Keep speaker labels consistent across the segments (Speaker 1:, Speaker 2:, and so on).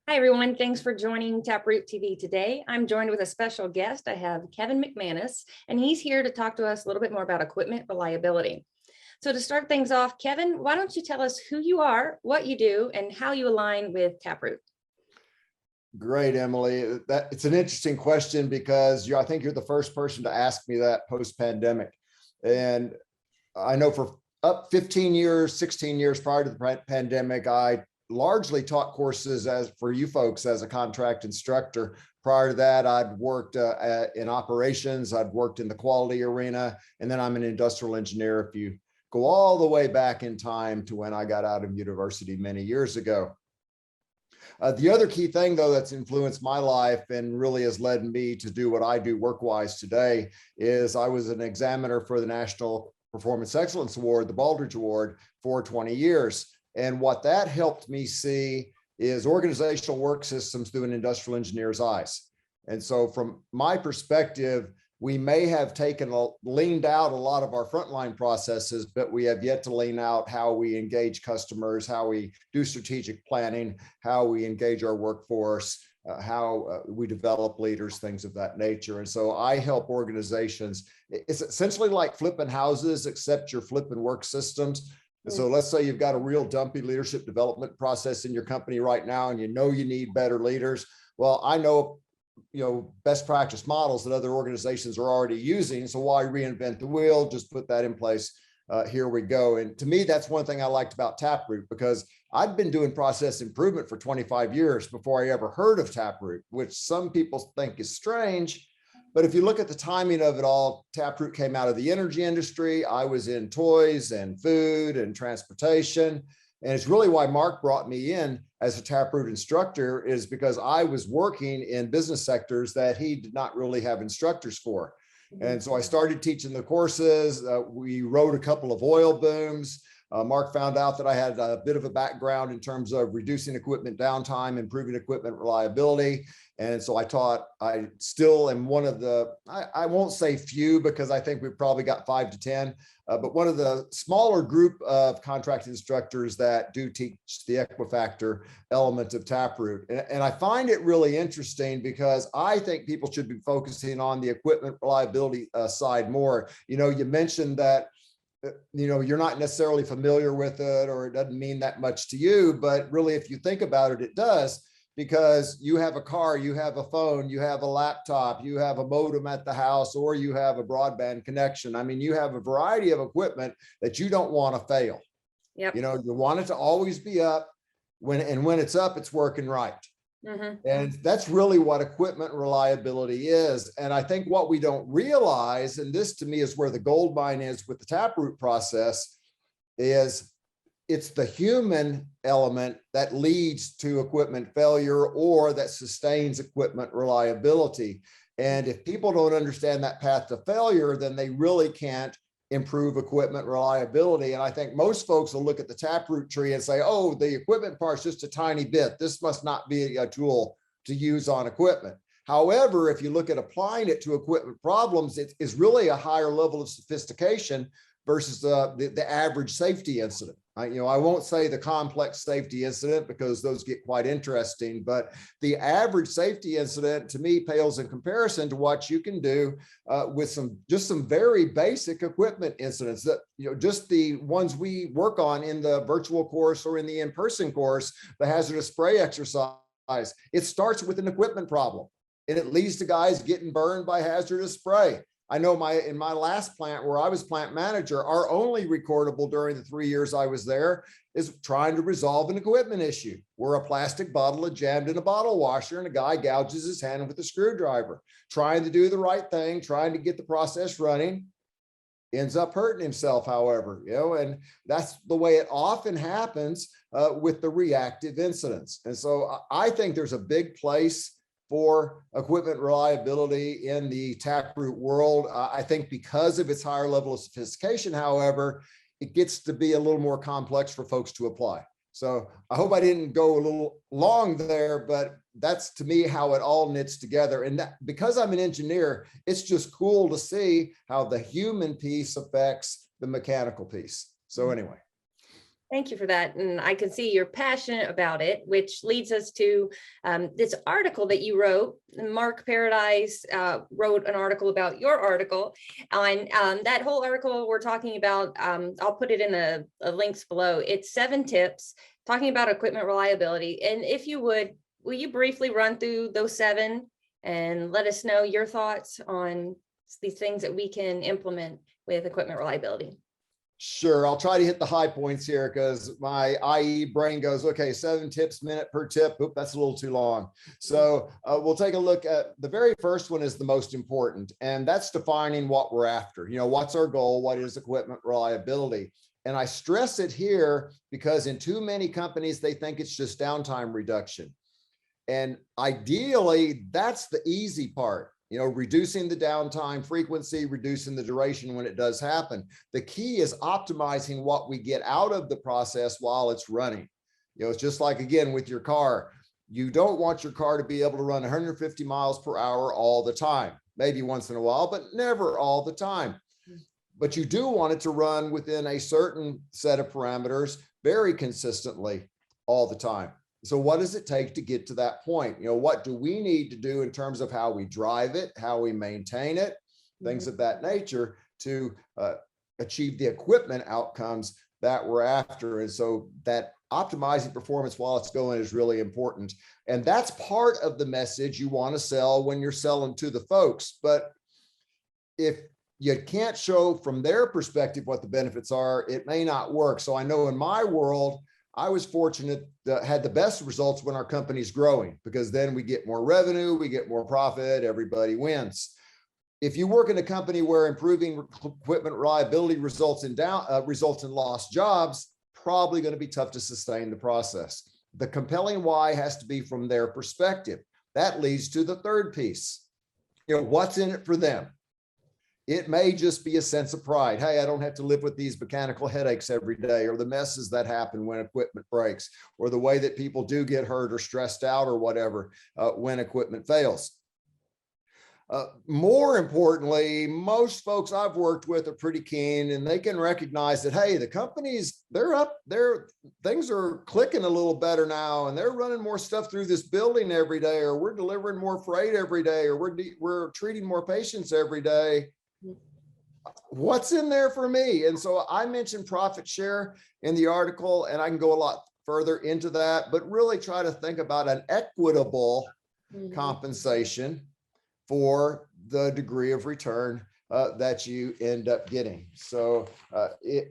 Speaker 1: Hi, everyone. Thanks for joining TapRooT TV today. I'm joined with a special guest. I have Kevin McManus, and he's here to talk to us a little bit more about equipment reliability. So to start things off, Kevin, why don't you tell us who you are, what you do, and how you align with TapRooT?
Speaker 2: Great, Emily. It's an interesting question because I think you're the first person to ask me that post-pandemic. And I know for up 15 years, 16 years prior to the pandemic, I largely taught courses for you folks as a contract instructor. Prior to that, I'd worked in operations, I'd worked in the quality arena, and then I'm an industrial engineer if you go all the way back in time to when I got out of university many years ago. The other key thing, though, that's influenced my life and really has led me to do what I do work-wise today is I was an examiner for the National Performance Excellence Award, the Baldrige Award, for 20 years. And what that helped me see is organizational work systems through an industrial engineer's eyes. And so from my perspective, we may have leaned out a lot of our frontline processes, but we have yet to lean out how we engage customers, how we do strategic planning, how we engage our workforce, how we develop leaders, things of that nature. And so I help organizations. It's essentially like flipping houses, except you're flipping work systems. And so let's say you've got a real dumpy leadership development process in your company right now, and you know you need better leaders. Well, I know best practice models that other organizations are already using. So why reinvent the wheel? Just put that in place. Here we go. And to me, that's one thing I liked about TapRooT, because I'd been doing process improvement for 25 years before I ever heard of TapRooT, which some people think is strange. But if you look at the timing of it all, TapRooT came out of the energy industry. I was in toys and food and transportation. And it's really why Mark brought me in as a TapRooT instructor, is because I was working in business sectors that he did not really have instructors for. And so I started teaching the courses. We rode a couple of oil booms. Mark found out that I had a bit of a background in terms of reducing equipment downtime, improving equipment reliability. And so I still am one of the, I won't say few, because I think we've probably got 5 to 10, but one of the smaller group of contract instructors that do teach the Equifactor element of TapRooT. And I find it really interesting because I think people should be focusing on the equipment reliability side more. You mentioned that you're not necessarily familiar with it, or it doesn't mean that much to you, but really, if you think about it, it does, because you have a car, you have a phone, you have a laptop, you have a modem at the house, or you have a broadband connection. I mean, you have a variety of equipment that you don't want to fail.
Speaker 1: Yep.
Speaker 2: You want it to always be up, when it's up, it's working right. And that's really what equipment reliability is. And I think what we don't realize, and this to me is where the gold mine is with the TapRooT process, is it's the human element that leads to equipment failure or that sustains equipment reliability. And if people don't understand that path to failure, then they really can't improve equipment reliability. And I think most folks will look at the TapRooT tree and say, oh, the equipment part's just a tiny bit. This must not be a tool to use on equipment. However, if you look at applying it to equipment problems, it is really a higher level of sophistication versus the average safety incident. I won't say the complex safety incident, because those get quite interesting, but the average safety incident to me pales in comparison to what you can do with some very basic equipment incidents that, just the ones we work on in the virtual course or in the in-person course, the hazardous spray exercise. It starts with an equipment problem, and it leads to guys getting burned by hazardous spray. I know in my last plant where I was plant manager, our only recordable during the 3 years I was there is trying to resolve an equipment issue where a plastic bottle had jammed in a bottle washer and a guy gouges his hand with a screwdriver, trying to do the right thing, trying to get the process running, ends up hurting himself, however, and that's the way it often happens with the reactive incidents. And so I think there's a big place for equipment reliability in the TapRooT world. I think because of its higher level of sophistication, however, it gets to be a little more complex for folks to apply. So I hope I didn't go a little long there, but that's to me how it all knits together. And that, because I'm an engineer, it's just cool to see how the human piece affects the mechanical piece. So anyway.
Speaker 1: Thank you for that. And I can see you're passionate about it, which leads us to this article that you wrote. Mark Paradise wrote an article about your article. And that whole article we're talking about, I'll put it in the links below. It's 7 tips talking about equipment reliability. And if you would, will you briefly run through those 7 and let us know your thoughts on these things that we can implement with equipment reliability?
Speaker 2: Sure. I'll try to hit the high points here because my IE brain goes, okay, 7 tips minute per tip. Oop, that's a little too long. So we'll take a look at the very first one is the most important, and that's defining what we're after. What's our goal? What is equipment reliability? And I stress it here because in too many companies, they think it's just downtime reduction. And ideally, that's the easy part. Reducing the downtime frequency, reducing the duration when it does happen. The key is optimizing what we get out of the process while it's running. It's just like, again, with your car. You don't want your car to be able to run 150 miles per hour all the time, maybe once in a while, but never all the time. But you do want it to run within a certain set of parameters very consistently all the time. So what does it take to get to that point? What do we need to do in terms of how we drive it, how we maintain it, things of that nature to achieve the equipment outcomes that we're after? And so that optimizing performance while it's going is really important. And that's part of the message you want to sell when you're selling to the folks. But if you can't show from their perspective what the benefits are, it may not work. So I know in my world, I was fortunate that had the best results when our company's growing, because then we get more revenue, we get more profit, everybody wins. If you work in a company where improving equipment reliability results in lost jobs, probably going to be tough to sustain the process. The compelling why has to be from their perspective. That leads to the third piece. What's in it for them? It may just be a sense of pride. Hey, I don't have to live with these mechanical headaches every day, or the messes that happen when equipment breaks, or the way that people do get hurt or stressed out or whatever when equipment fails. More importantly, most folks I've worked with are pretty keen, and they can recognize that, hey, the companies, they're up there, things are clicking a little better now, and they're running more stuff through this building every day, or we're delivering more freight every day, or we're treating more patients every day. What's in there for me? And so I mentioned profit share in the article, and I can go a lot further into that, but really try to think about an equitable compensation for the degree of return that you end up getting. So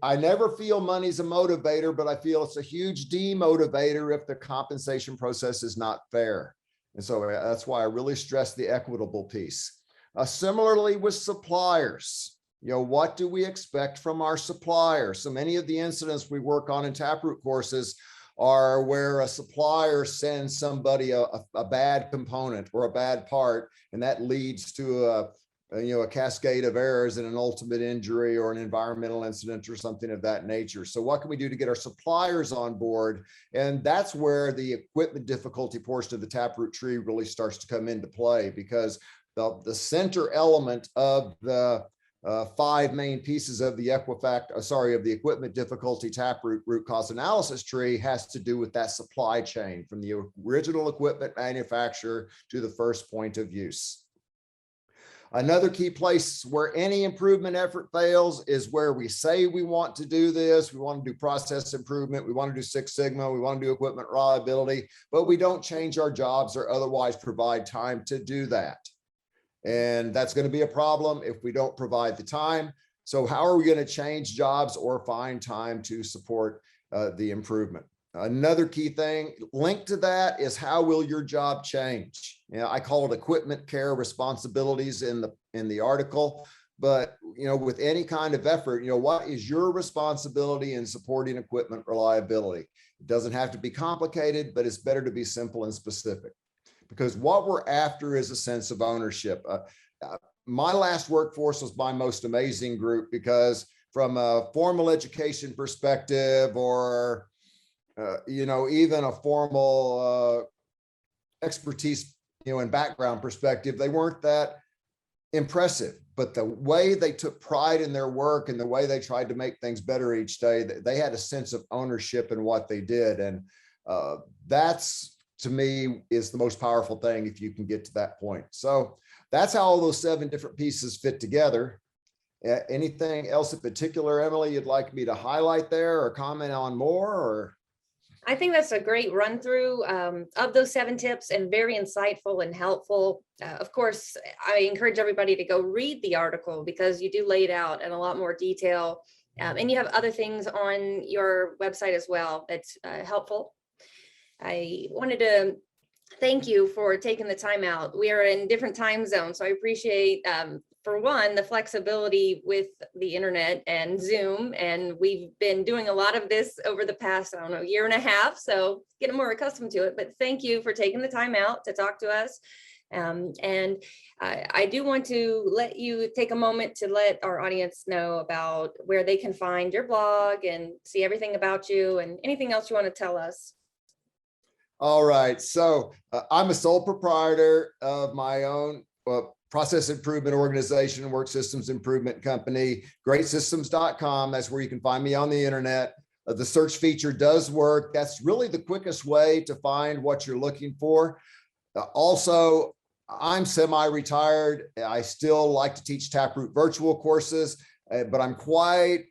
Speaker 2: I never feel money's a motivator, but I feel it's a huge demotivator if the compensation process is not fair. And so that's why I really stress the equitable piece. Similarly with suppliers, what do we expect from our suppliers? So many of the incidents we work on in TapRooT courses are where a supplier sends somebody a bad component or a bad part, and that leads to a cascade of errors and an ultimate injury or an environmental incident or something of that nature. So what can we do to get our suppliers on board? And that's where the equipment difficulty portion of the TapRooT tree really starts to come into play, because the center element of the 5 main pieces of the of the equipment difficulty TapRooT root cause analysis tree has to do with that supply chain from the original equipment manufacturer to the first point of use. Another key place where any improvement effort fails is where we say we want to do this. We want to do process improvement. We want to do Six Sigma. We want to do equipment reliability, but we don't change our jobs or otherwise provide time to do that. And that's going to be a problem if we don't provide the time. So how are we going to change jobs or find time to support the improvement? Another key thing linked to that is, how will your job change? I call it equipment care responsibilities in the article, but with any kind of effort, what is your responsibility in supporting equipment reliability? It doesn't have to be complicated, but it's better to be simple and specific. Because what we're after is a sense of ownership. My last workforce was my most amazing group, because from a formal education perspective, or even a formal expertise, and background perspective, they weren't that impressive. but the way they took pride in their work and the way they tried to make things better each day, they had a sense of ownership in what they did. And that's, to me, is the most powerful thing if you can get to that point. So that's how all those 7 different pieces fit together. Anything else in particular, Emily, you'd like me to highlight there or comment on more? Or
Speaker 1: I think that's a great run through of those 7 tips, and very insightful and helpful. Of course, I encourage everybody to go read the article because you do lay it out in a lot more detail. And you have other things on your website as well that's helpful. I wanted to thank you for taking the time out. We are in different time zones, so I appreciate, for one, the flexibility with the internet and Zoom. And we've been doing a lot of this over the past, I don't know, year and a half, so getting more accustomed to it. But thank you for taking the time out to talk to us. And I do want to let you take a moment to let our audience know about where they can find your blog and see everything about you and anything else you want to tell us.
Speaker 2: all right, so I'm a sole proprietor of my own process improvement organization, work systems improvement company, greatsystems.com. That's where you can find me on the internet. The search feature does work. That's really the quickest way to find what you're looking for. Also, I'm semi-retired. I still like to teach TapRooT virtual courses, but I'm quite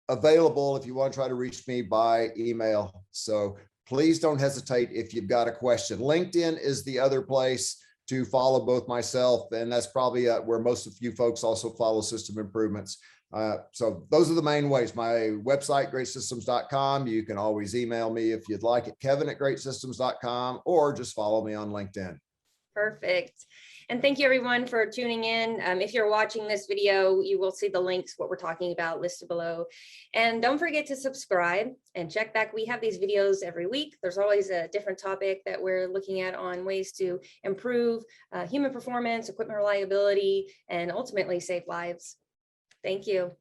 Speaker 2: available if you want to try to reach me by email. So please don't hesitate if you've got a question. LinkedIn is the other place to follow both myself, and that's probably where most of you folks also follow system improvements. So those are the main ways. My website, greatsystems.com. You can always email me if you'd like at kevin@greatsystems.com, or just follow me on LinkedIn.
Speaker 1: Perfect. And thank you everyone for tuning in. If you're watching this video, you will see the links, what we're talking about, listed below. And don't forget to subscribe and check back. We have these videos every week. There's always a different topic that we're looking at on ways to improve human performance, equipment reliability, and ultimately save lives. Thank you.